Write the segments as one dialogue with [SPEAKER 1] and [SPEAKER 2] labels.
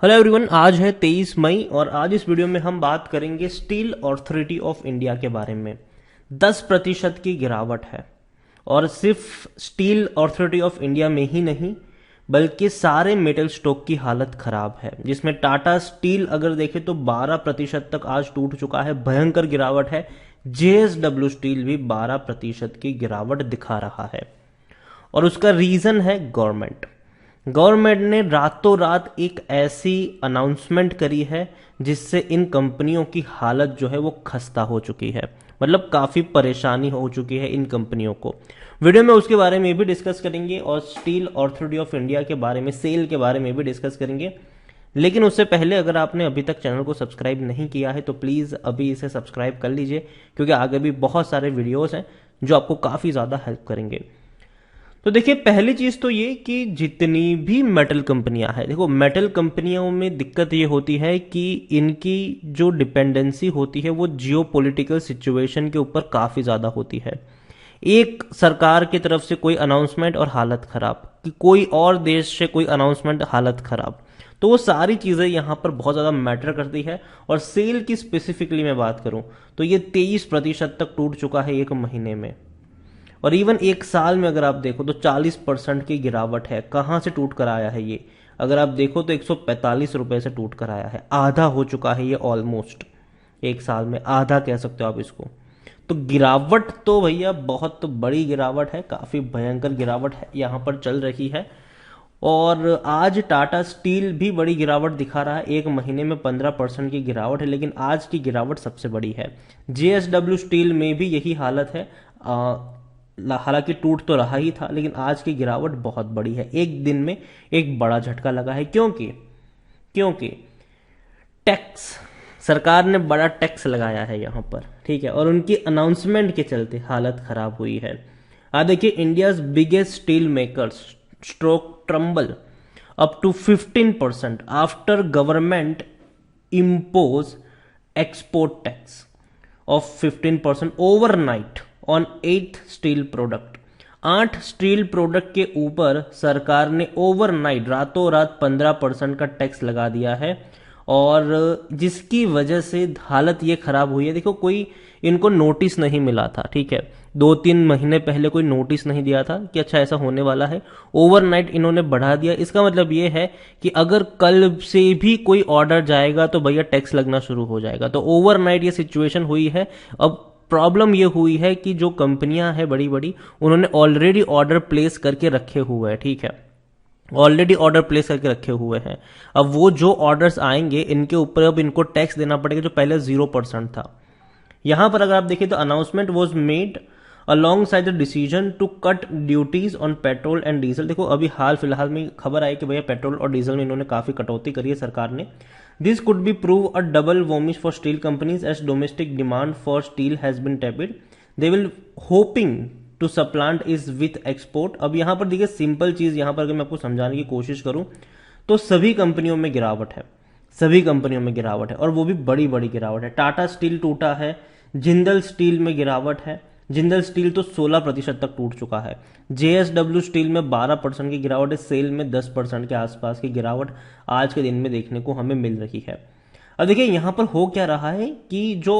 [SPEAKER 1] Hello everyone, आज है 23 मई और आज इस वीडियो में हम बात करेंगे स्टील अथॉरिटी ऑफ इंडिया के बारे में। 10% की गिरावट है और सिर्फ स्टील अथॉरिटी ऑफ इंडिया में ही नहीं बल्कि सारे मेटल स्टॉक की हालत खराब है, जिसमें टाटा स्टील अगर देखें तो 12% तक आज टूट चुका है। भयंकर गिरावट है। जेएसडब्ल्यू स्टील भी 12% की गिरावट दिखा रहा है और उसका रीजन है गवर्नमेंट ने रातों रात एक ऐसी अनाउंसमेंट करी है जिससे इन कंपनियों की हालत जो है वो खस्ता हो चुकी है। मतलब काफी परेशानी हो चुकी है इन कंपनियों को। वीडियो में उसके बारे में भी डिस्कस करेंगे और स्टील अथॉरिटी ऑफ इंडिया के बारे में, सेल के बारे में भी डिस्कस करेंगे। लेकिन उससे पहले अगर आपने अभी तक चैनल को सब्सक्राइब नहीं किया है तो प्लीज अभी इसे सब्सक्राइब कर लीजिए, क्योंकि आगे भी बहुत सारे वीडियोस हैं जो आपको काफी ज्यादा हेल्प करेंगे। तो देखिए, पहली चीज तो ये कि जितनी भी मेटल कंपनियां हैं, देखो मेटल कंपनियों में दिक्कत ये होती है कि इनकी जो डिपेंडेंसी होती है वो जियो पॉलिटिकल सिचुएशन के ऊपर काफी ज्यादा होती है। एक सरकार की तरफ से कोई अनाउंसमेंट और हालत खराब, कि कोई और देश से कोई अनाउंसमेंट हालत खराब, तो वो सारी चीजें यहां पर बहुत ज्यादा मैटर करती है। और सेल की स्पेसिफिकली मैं बात करूं तो ये 23% तक टूट चुका है एक महीने में। और इवन एक साल में अगर आप देखो तो 40% की गिरावट है। कहां से टूट कर आया है ये? अगर आप देखो तो 145 रुपए से टूट कर आया है। आधा हो चुका है ये, ऑलमोस्ट एक साल में आधा कह सकते हो आप इसको। तो गिरावट तो भैया बहुत बड़ी गिरावट है, काफी भयंकर गिरावट है यहां पर चल रही है। और आज टाटा स्टील भी बड़ी गिरावट दिखा रहा है। एक महीने में 15% की गिरावट है, लेकिन आज की गिरावट सबसे बड़ी है। जेएसडब्ल्यू स्टील में भी यही हालत है। हालांकि टूट तो रहा ही था, लेकिन आज की गिरावट बहुत बड़ी है। एक दिन में एक बड़ा झटका लगा है। क्योंकि टैक्स, सरकार ने बड़ा टैक्स लगाया है यहां पर, ठीक है, और उनकी अनाउंसमेंट के चलते हालत खराब हुई है। आज देखिए, India's biggest steel makers stocks tumble up to 15% after government impose export tax of 15% overnight on 8 steel product. 8 steel product के ऊपर सरकार ने ओवरनाइट, रातों रात 15% का टैक्स लगा दिया है, और जिसकी वजह से हालत ये खराब हुई है। देखो, कोई इनको नोटिस नहीं मिला था, ठीक है, 2-3 महीने पहले कोई नोटिस नहीं दिया था कि अच्छा ऐसा होने वाला है। ओवरनाइट इन्होंने बढ़ा दिया। इसका मतलब ये है कि अगर कल से भी कोई ऑर्डर जाएगा तो भैया टैक्स लगना शुरू हो जाएगा। तो ओवरनाइट ये सिचुएशन हुई है। अब प्रॉब्लम ये हुई है कि जो कंपनियां हैं बड़ी बड़ी, उन्होंने ऑलरेडी ऑर्डर प्लेस करके रखे हुए हैं, ठीक है, ऑलरेडी ऑर्डर प्लेस करके रखे हुए हैं। अब वो जो ऑर्डर्स आएंगे इनके ऊपर अब इनको टैक्स देना पड़ेगा, जो पहले 0% था। यहां पर अगर आप देखिए तो announcement was made alongside the decision to cut duties on petrol and diesel. देखो, अभी हाल फिलहाल में खबर आई कि भैया पेट्रोल और डीजल में इन्होंने काफी कटौती करी है सरकार ने। This could be prove a double whammy for steel companies as domestic demand for steel has been tepid. They will hoping to supplant is with export. अब यहां पर देखिए, सिंपल चीज यहां पर अगर मैं आपको समझाने की कोशिश करूं तो सभी कंपनियों में गिरावट है, सभी कंपनियों में गिरावट है, और वो भी बड़ी बड़ी गिरावट है। टाटा स्टील टूटा है, जिंदल स्टील में गिरावट है। जिंदल स्टील तो 16% तक टूट चुका है। जेएसडब्ल्यू स्टील में 12% की गिरावट है। सेल में 10% के आसपास की गिरावट आज के दिन में देखने को हमें मिल रही है। अब देखिए, यहां पर हो क्या रहा है कि जो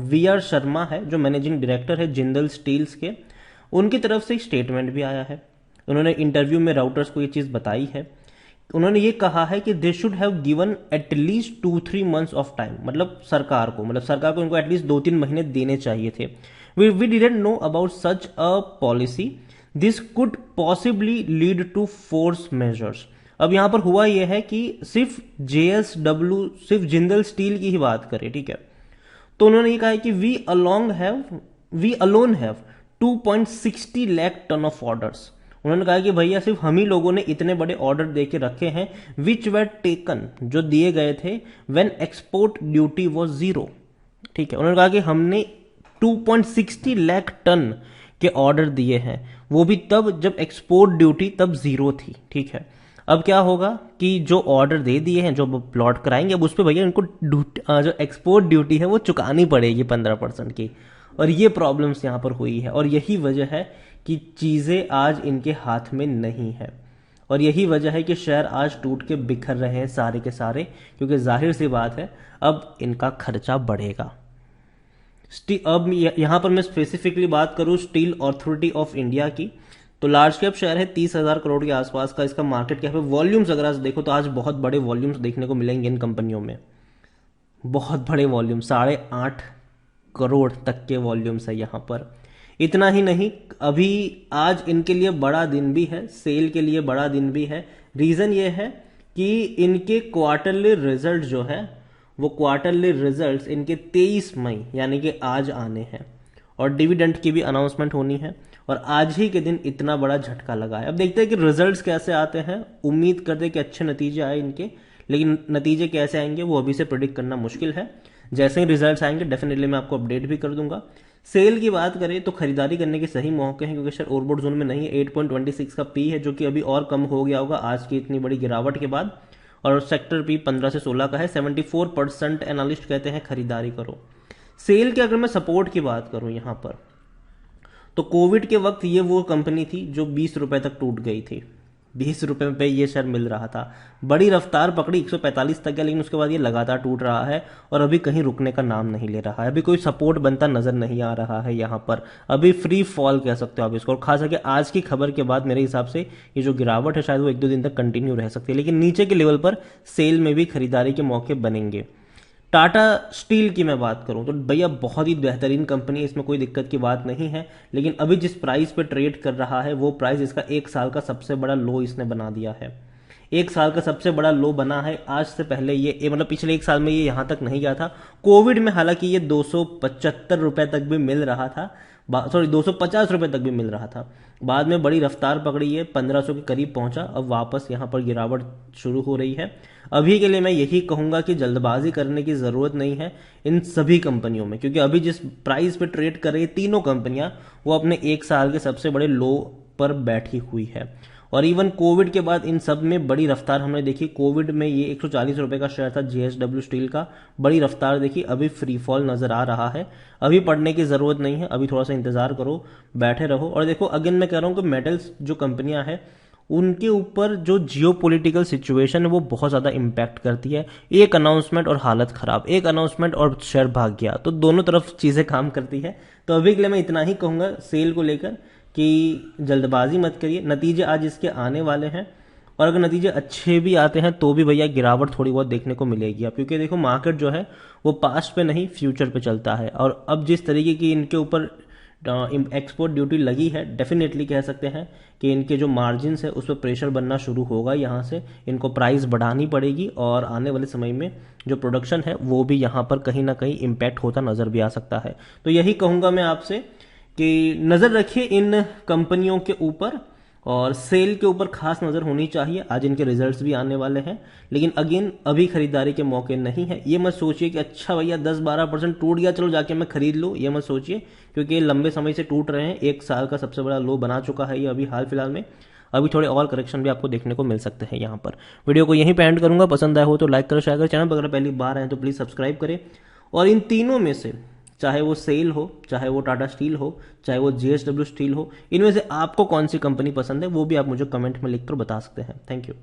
[SPEAKER 1] वी.आर. शर्मा है, जो मैनेजिंग डायरेक्टर है जिंदल स्टील्स के, उनकी तरफ से एक स्टेटमेंट भी आया है। उन्होंने इंटरव्यू में राउटर्स को ये चीज बताई है। उन्होंने ये कहा है कि they should have given at least 2-3 months of time. मतलब सरकार को इनको एटलीस्ट 2-3 महीने देने चाहिए थे। We didn't know about such a policy. This could possibly lead to force measures. अब यहां पर हुआ यह है कि सिर्फ जिंदल स्टील की ही बात करें, ठीक है, तो उन्होंने ये कहा है कि we alone have 2.60 lakh tonne of orders. उन्होंने कहा कि भैया सिर्फ हम ही लोगों ने इतने बड़े ऑर्डर दे के रखे हैं, विच वर टेकन, जो दिए गए थे, व्हेन एक्सपोर्ट ड्यूटी वाज 0, ठीक है। उन्होंने कहा कि हमने 2.60 लाख टन के ऑर्डर दिए हैं, वो भी तब जब एक्सपोर्ट ड्यूटी तब 0 थी, ठीक है। अब क्या होगा कि जो ऑर्डर दे दिए हैं, जो प्लॉट कराएंगे, अब उस पर भैया इनको जो एक्सपोर्ट ड्यूटी है वो चुकानी पड़ेगी 15% की। और ये प्रॉब्लम्स यहां पर हुई है, और यही वजह है कि चीजें आज इनके हाथ में नहीं है। और यही वजह है कि शेयर आज टूट के बिखर रहे हैं सारे के सारे, क्योंकि जाहिर सी बात है अब इनका खर्चा बढ़ेगा। अब यहां पर मैं स्पेसिफिकली बात करूं स्टील अथॉरिटी ऑफ इंडिया की, तो लार्ज कैप शेयर है 30,000 करोड़ के आसपास का इसका मार्केट कैप है। वॉल्यूम्स अगर आज देखो तो आज बहुत बड़े वॉल्यूम्स देखने को मिलेंगे इन कंपनियों में, बहुत बड़े वॉल्यूम, 8.5 करोड़ तक के वॉल्यूम्स है यहाँ पर। इतना ही नहीं, अभी आज इनके लिए बड़ा दिन भी है, सेल के लिए बड़ा दिन भी है। रीजन ये है कि इनके क्वार्टरली रिजल्ट जो है वो क्वार्टरली रिजल्ट्स इनके 23 मई यानी कि आज आने हैं, और डिविडेंड की भी अनाउंसमेंट होनी है, और आज ही के दिन इतना बड़ा झटका लगा है। अब देखते हैं कि रिजल्ट्स कैसे आते हैं, उम्मीद करते हैं कि अच्छे नतीजे आए इनके, लेकिन नतीजे कैसे आएंगे वो अभी से प्रिडिक्ट करना मुश्किल है। जैसे ही रिजल्ट्स आएंगे डेफिनेटली मैं आपको अपडेट भी कर दूंगा। सेल की बात करें तो खरीदारी करने के सही मौके हैं, क्योंकि शेयर ओवरबॉट जोन में नहीं है। 8.26 का पी है, जो कि अभी और कम हो गया होगा आज की इतनी बड़ी गिरावट के बाद, और सेक्टर पी 15 से 16 का है। 74% एनालिस्ट कहते हैं खरीदारी करो। सेल के अगर मैं सपोर्ट की बात करूं यहां पर, तो कोविड के वक्त ये वो कंपनी थी जो 20 रुपए तक टूट गई थी। 20 रुपए पे ये शेयर मिल रहा था, बड़ी रफ्तार पकड़ी 145 तक गया, लेकिन उसके बाद ये लगातार टूट रहा है और अभी कहीं रुकने का नाम नहीं ले रहा है। अभी कोई सपोर्ट बनता नजर नहीं आ रहा है यहाँ पर, अभी फ्री फॉल कह सकते हो आप इसको। और खास करके आज की खबर के बाद मेरे हिसाब से ये जो गिरावट है शायद वो 1-2 दिन तक कंटिन्यू रह सकती है, लेकिन नीचे के लेवल पर सेल में भी खरीदारी के मौके बनेंगे। टाटा स्टील की मैं बात करूं तो भैया बहुत ही बेहतरीन कंपनी है, इसमें कोई दिक्कत की बात नहीं है, लेकिन अभी जिस प्राइस पे ट्रेड कर रहा है वो प्राइस इसका 1 साल का सबसे बड़ा लो इसने बना दिया है। 1 साल का सबसे बड़ा लो बना है। आज से पहले ये मतलब पिछले 1 साल में ये यहां तक नहीं गया था। कोविड में हालांकि ये 275 रुपए तक भी मिल रहा था, 250 रुपए तक भी मिल रहा था। बाद में बड़ी रफ्तार पकड़ी है, 1500 के करीब पहुंचा, अब वापस यहां पर गिरावट शुरू हो रही है। अभी के लिए मैं यही कहूंगा कि जल्दबाजी करने की जरूरत नहीं है इन सभी कंपनियों में, क्योंकि अभी जिस प्राइस पे ट्रेड कर रही है तीनों कंपनियां, वो अपने 1 साल के सबसे बड़े लो पर बैठी हुई है। और इवन कोविड के बाद इन सब में बड़ी रफ्तार हमने देखी। कोविड में ये 140 रुपए का शेयर था जेएसडब्ल्यू स्टील का, बड़ी रफ्तार देखी, अभी फ्री फॉल नजर आ रहा है। अभी पढ़ने की जरूरत नहीं है, अभी थोड़ा सा इंतजार करो, बैठे रहो। और देखो अगेन मैं कह रहा हूं कि मेटल्स जो कंपनियां हैं उनके ऊपर जो जियोपॉलिटिकल सिचुएशन है वो बहुत ज्यादा इंपैक्ट करती है। एक अनाउंसमेंट और हालत खराब, एक अनाउंसमेंट और शेयर भाग गया, तो दोनों तरफ चीजें काम करती है। तो अभी के लिए मैं इतना ही कहूंगा सेल को लेकर कि जल्दबाजी मत करिए, नतीजे आज इसके आने वाले हैं, और अगर नतीजे अच्छे भी आते हैं तो भी भैया गिरावट थोड़ी बहुत देखने को मिलेगी। अब क्योंकि देखो मार्केट जो है वो पास्ट पे नहीं फ्यूचर पे चलता है, और अब जिस तरीके की इनके ऊपर एक्सपोर्ट ड्यूटी लगी है, डेफिनेटली कह सकते हैं कि इनके जो मार्जिन्स है उस पर प्रेशर बनना शुरू होगा। यहाँ से इनको प्राइस बढ़ानी पड़ेगी, और आने वाले समय में जो प्रोडक्शन है वो भी यहाँ पर कहीं ना कहीं इम्पैक्ट होता नजर भी आ सकता है। तो यही कहूंगा मैं आपसे कि नजर रखिए इन कंपनियों के ऊपर, और सेल के ऊपर खास नजर होनी चाहिए। आज इनके रिजल्ट्स भी आने वाले हैं, लेकिन अगेन अभी खरीदारी के मौके नहीं है। ये मत सोचिए कि अच्छा भैया 10-12% टूट गया चलो जाके मैं खरीद लूं, ये मत सोचिए, क्योंकि ये लंबे समय से टूट रहे हैं। 1 साल का सबसे बड़ा लो बना चुका है ये अभी हाल फिलहाल में। अभी थोड़े और करेक्शन भी आपको देखने को मिल सकते हैं यहाँ पर। वीडियो को यहीं पे एंड करूंगा, पसंद आया हो तो लाइक करो, शेयर करो, चैनल पर अगर पहली बार आए तो प्लीज सब्सक्राइब करें। और इन तीनों में से चाहे वो सेल हो, चाहे वो टाटा स्टील हो, चाहे वो जेएसडब्ल्यू स्टील हो, इनमें से आपको कौन सी कंपनी पसंद है वो भी आप मुझे कमेंट में लिखकर बता सकते हैं। Thank you.